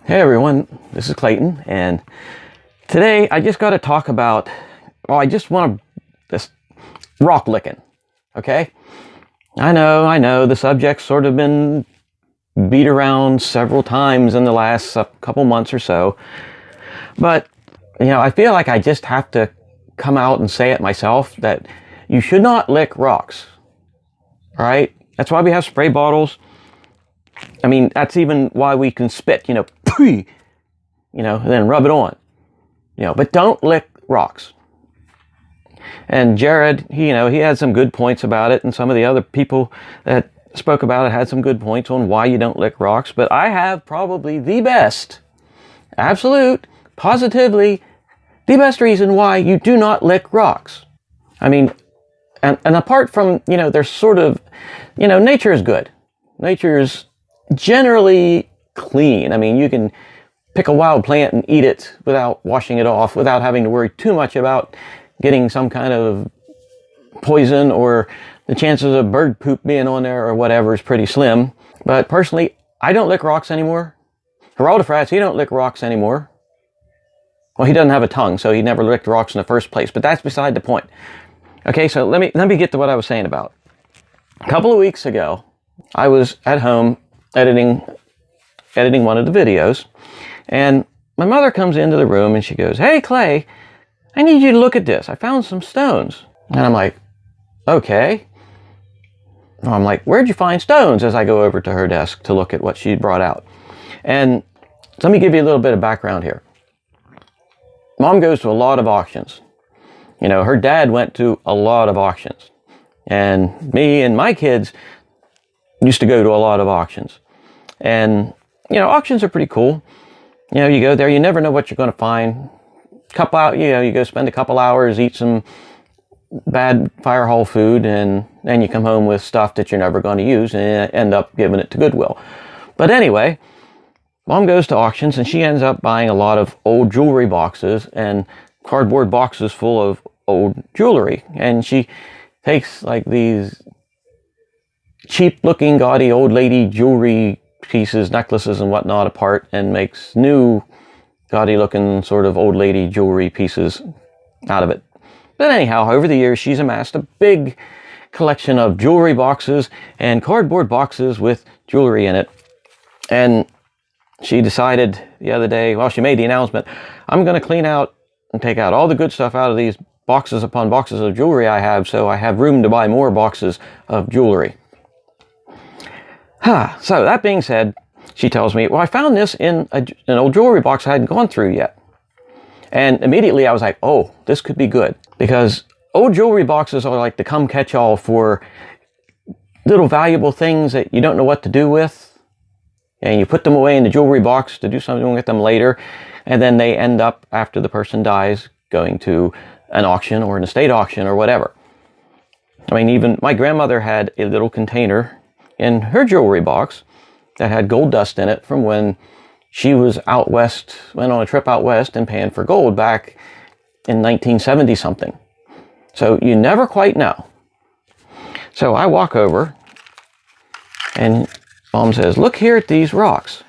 Hey everyone, this is Clayton, and today I just got to talk about, I just want this rock licking, okay? I know, the subject's sort of been beat around several times in the last couple months or so, but, I feel like I just have to come out and say it myself that you should not lick rocks, all right? That's why we have spray bottles. I mean, that's even why we can spit, and then rub it on, but don't lick rocks. And Jared, he had some good points about it, and some of the other people that spoke about it had some good points on why you don't lick rocks, but I have probably the best, positively, the best reason why you do not lick rocks. I mean, and apart from, there's sort of, nature is good. Nature's generally clean. I mean, you can pick a wild plant and eat it without washing it off, without having to worry too much about getting some kind of poison, or the chances of bird poop being on there or whatever is pretty slim. But personally, I don't lick rocks anymore. Geraldo Frats, he don't lick rocks anymore. Well, he doesn't have a tongue, so he never licked rocks in the first place, but that's beside the point. Okay, so let me get to what I was saying about. A couple of weeks ago, I was at home editing one of the videos, and my mother comes into the room and she goes, "Hey Clay, I need you to look at this. I found some stones." And I'm like, "Okay." I'm like, "Where'd you find stones?" As I go over to her desk to look at what she brought out. And let me give you a little bit of background here. Mom goes to a lot of auctions. Her dad went to a lot of auctions. And me and my kids used to go to a lot of auctions. And, auctions are pretty cool. You go there, you never know what you're going to find. You go spend a couple hours, eat some bad fire hall food, and then you come home with stuff that you're never going to use and end up giving it to Goodwill. But anyway, Mom goes to auctions and she ends up buying a lot of old jewelry boxes and cardboard boxes full of old jewelry. And she takes like these cheap looking gaudy old lady jewelry pieces, necklaces and whatnot apart, and makes new gaudy looking sort of old lady jewelry pieces out of it. But anyhow, over the years she's amassed a big collection of jewelry boxes and cardboard boxes with jewelry in it. And she decided the other day, she made the announcement, "I'm going to clean out and take out all the good stuff out of these boxes upon boxes of jewelry I have, so I have room to buy more boxes of jewelry." So that being said, she tells me, "I found this in an old jewelry box I hadn't gone through yet." And immediately I was like, oh, this could be good. Because old jewelry boxes are like the come catch-all for little valuable things that you don't know what to do with. And you put them away in the jewelry box to do something with them later. And then they end up, after the person dies, going to an auction or an estate auction or whatever. I mean, even my grandmother had a little container in her jewelry box that had gold dust in it from when she was out west, went on a trip out west and panned for gold back in 1970 something. So you never quite know. So I walk over and Mom says, "Look here at these rocks."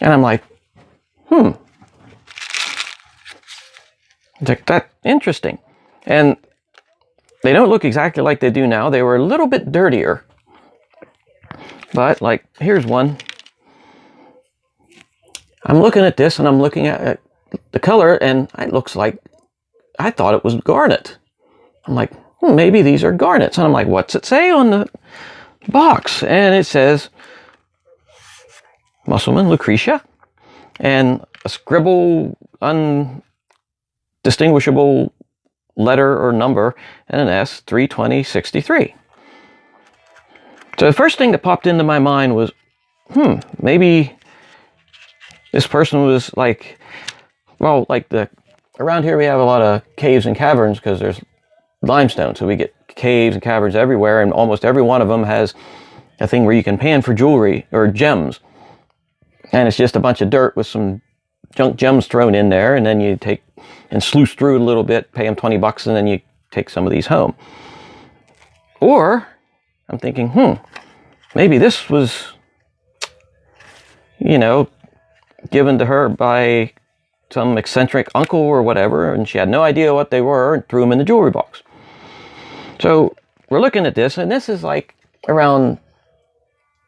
And I'm like, It's like, that's interesting. And they don't look exactly like they do now. They were a little bit dirtier. But, like, here's one. I'm looking at this and I'm looking at the color, and it looks like, I thought it was garnet. I'm like, maybe these are garnets. And I'm like, what's it say on the box? And it says, Musselman Lucretia, and a scribble, undistinguishable letter or number, and an S, 32063. So the first thing that popped into my mind was, maybe this person was like, around here we have a lot of caves and caverns because there's limestone, so we get caves and caverns everywhere, and almost every one of them has a thing where you can pan for jewelry or gems, and it's just a bunch of dirt with some junk gems thrown in there, and then you take and sluice through it a little bit, pay them $20, and then you take some of these home. Or I'm thinking, maybe this was, you know, given to her by some eccentric uncle or whatever, and she had no idea what they were and threw them in the jewelry box. So we're looking at this, and this is like around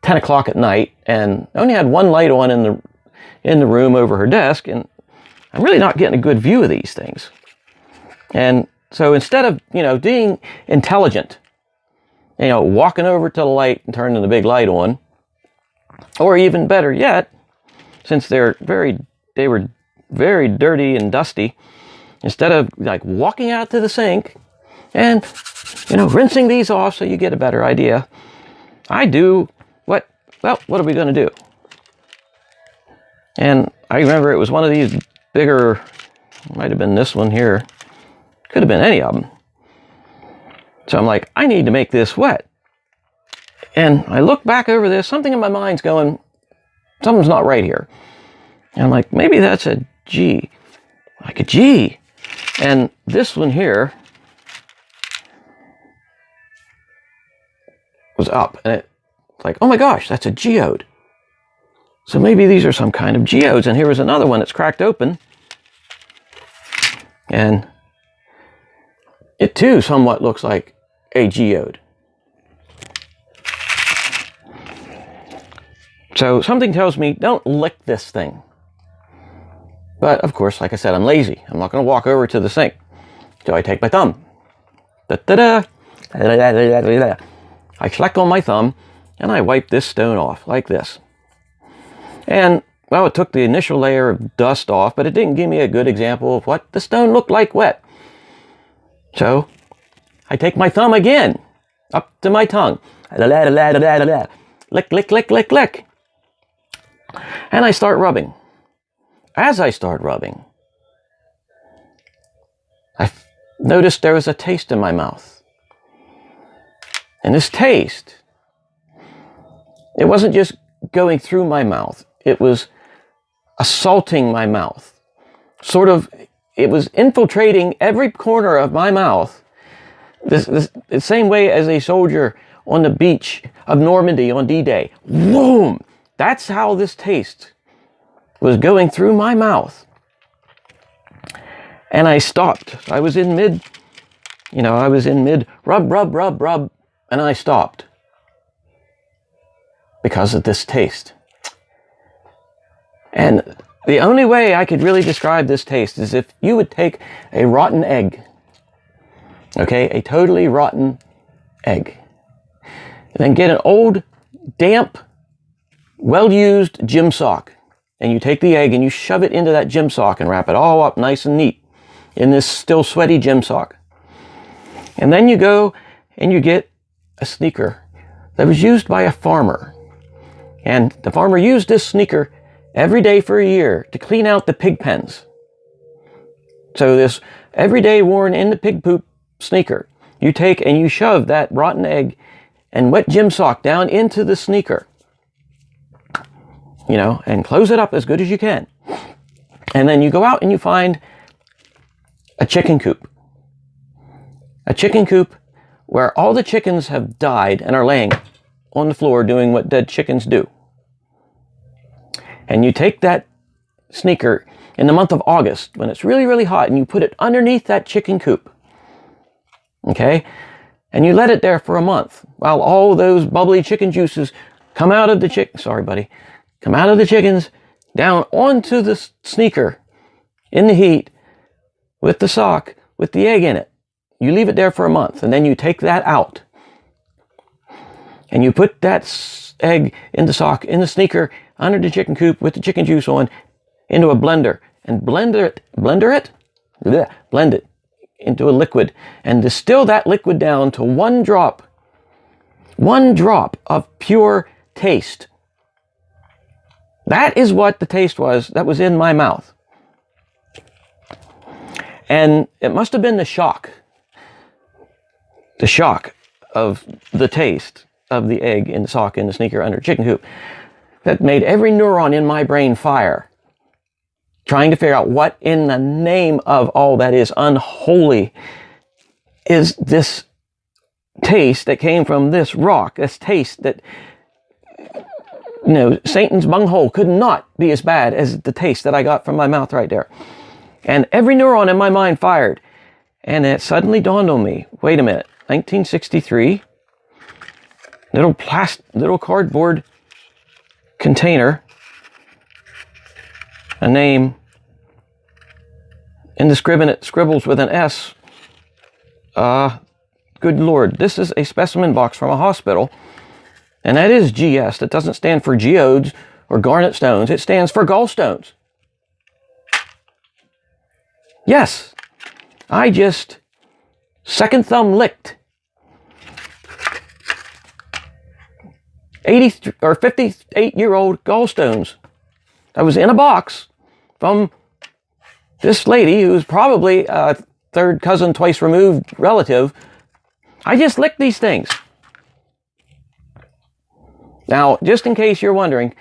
10 o'clock at night, and I only had one light on in the room over her desk, and I'm really not getting a good view of these things. And so instead of, being intelligent, walking over to the light and turning the big light on, or even better yet, since they were very dirty and dusty, instead of like walking out to the sink and, rinsing these off so you get a better idea, I do what are we going to do? And I remember it was one of these bigger, might have been this one here, could have been any of them. So I'm like, I need to make this wet. And I look back over this, something in my mind's going, something's not right here. And I'm like, maybe that's a G, like a G. And this one here was up, and it's like, oh my gosh, that's a geode. So maybe these are some kind of geodes. And here was another one that's cracked open, and it too somewhat looks like a geode. So something tells me, don't lick this thing. But of course, like I said, I'm lazy. I'm not going to walk over to the sink. So I take my thumb. Da-da-da. I select on my thumb, and I wipe this stone off like this. And, well, it took the initial layer of dust off, but it didn't give me a good example of what the stone looked like wet. So I take my thumb again, up to my tongue. Lick, lick, lick, lick, lick. And I start rubbing. As I start rubbing, I noticed there was a taste in my mouth. And this taste, it wasn't just going through my mouth. It was assaulting my mouth. It was infiltrating every corner of my mouth. The same way as a soldier on the beach of Normandy on D-Day. Boom! That's how this taste was going through my mouth. And I stopped. I was in mid rub, rub, rub, rub, and I stopped. Because of this taste. And the only way I could really describe this taste is if you would take a rotten egg, okay, a totally rotten egg, and then get an old, damp, well-used gym sock, and you take the egg and you shove it into that gym sock and wrap it all up nice and neat in this still sweaty gym sock. And then you go and you get a sneaker that was used by a farmer. And the farmer used this sneaker every day for a year to clean out the pig pens. So this everyday worn in the pig poop sneaker, you take and you shove that rotten egg and wet gym sock down into the sneaker, and close it up as good as you can. And then you go out and you find a chicken coop. A chicken coop where all the chickens have died and are laying on the floor doing what dead chickens do. And you take that sneaker in the month of August when it's really, really hot, and you put it underneath that chicken coop. Okay? And you let it there for a month while all those bubbly chicken juices come out of the come out of the chickens down onto the sneaker in the heat with the sock with the egg in it. You leave it there for a month, and then you take that out. And you put that egg in the sock, in the sneaker, under the chicken coop with the chicken juice on, into a blender, and blend it into a liquid, and distill that liquid down to one drop of pure taste. That is what the taste was that was in my mouth. And it must have been the shock of the taste of the egg in the sock in the sneaker under chicken coop that made every neuron in my brain fire, trying to figure out what in the name of all that is unholy is this taste that came from this rock, this taste that Satan's bunghole could not be as bad as the taste that I got from my mouth right there. And every neuron in my mind fired. And it suddenly dawned on me, wait a minute, 1963, little cardboard container, a name, indiscriminate scribbles with an S. Good Lord, this is a specimen box from a hospital. And that is GS. That doesn't stand for geodes or garnet stones. It stands for gallstones. Yes, I just second thumb licked 80 or 58-year-old gallstones. I was in a box from this lady who's probably a third cousin, twice removed relative. I just licked these things. Now, just in case you're wondering,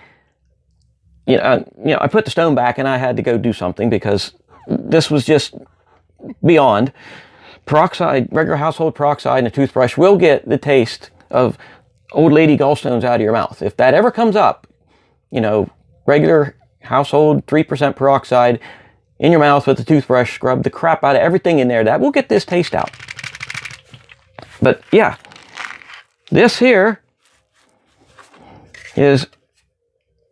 I put the stone back and I had to go do something because this was just beyond. Peroxide, regular household peroxide and a toothbrush will get the taste of old lady gallstones out of your mouth. If that ever comes up, regular household 3% peroxide in your mouth with a toothbrush, scrub the crap out of everything in there. That will get this taste out. But yeah, this here is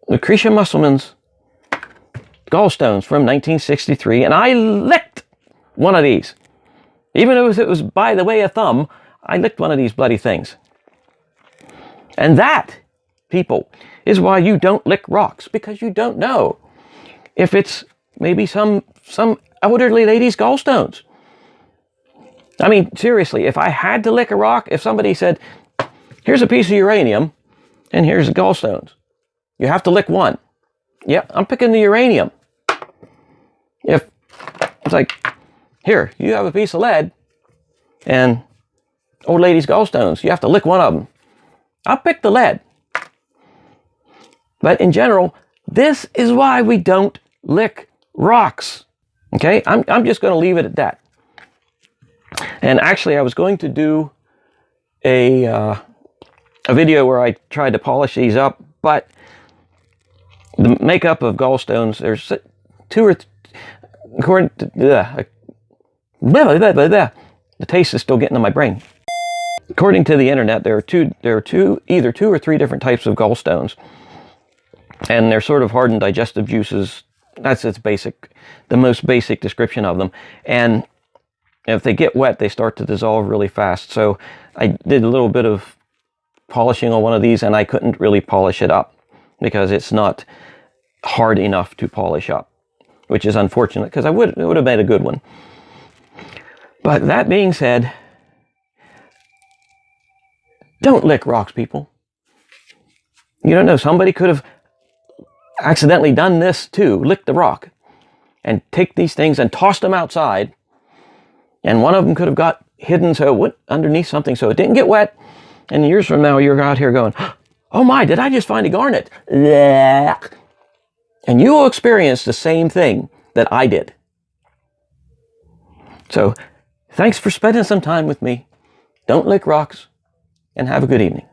Lucretia Musselman's gallstones from 1963, and I licked one of these. Even if it was by the way of thumb, I licked one of these bloody things. And that, people, is why you don't lick rocks, because you don't know if it's maybe some elderly lady's gallstones. I mean, seriously, if I had to lick a rock, if somebody said, here's a piece of uranium, and here's the gallstones, you have to lick one. Yeah, I'm picking the uranium. If it's like, here, you have a piece of lead, and old lady's gallstones, you have to lick one of them, I'll pick the lead. But in general, this is why we don't lick rocks. Okay, I'm just going to leave it at that. And actually, I was going to do a video where I tried to polish these up, but the makeup of gallstones, there's according to the taste is still getting in my brain. According to the internet, there are either two or three different types of gallstones, and they're sort of hardened digestive juices. That's the most basic description of them. And if they get wet, they start to dissolve really fast. So I did a little bit of polishing on one of these, and I couldn't really polish it up because it's not hard enough to polish up, which is unfortunate because it would have made a good one. But that being said, don't lick rocks, people. You don't know, somebody could have accidentally done this too, licked the rock, and take these things and tossed them outside, and one of them could have got hidden so it went underneath something so it didn't get wet, and years from now you're out here going, oh my, did I just find a garnet? And you will experience the same thing that I did. So, thanks for spending some time with me. Don't lick rocks, and have a good evening.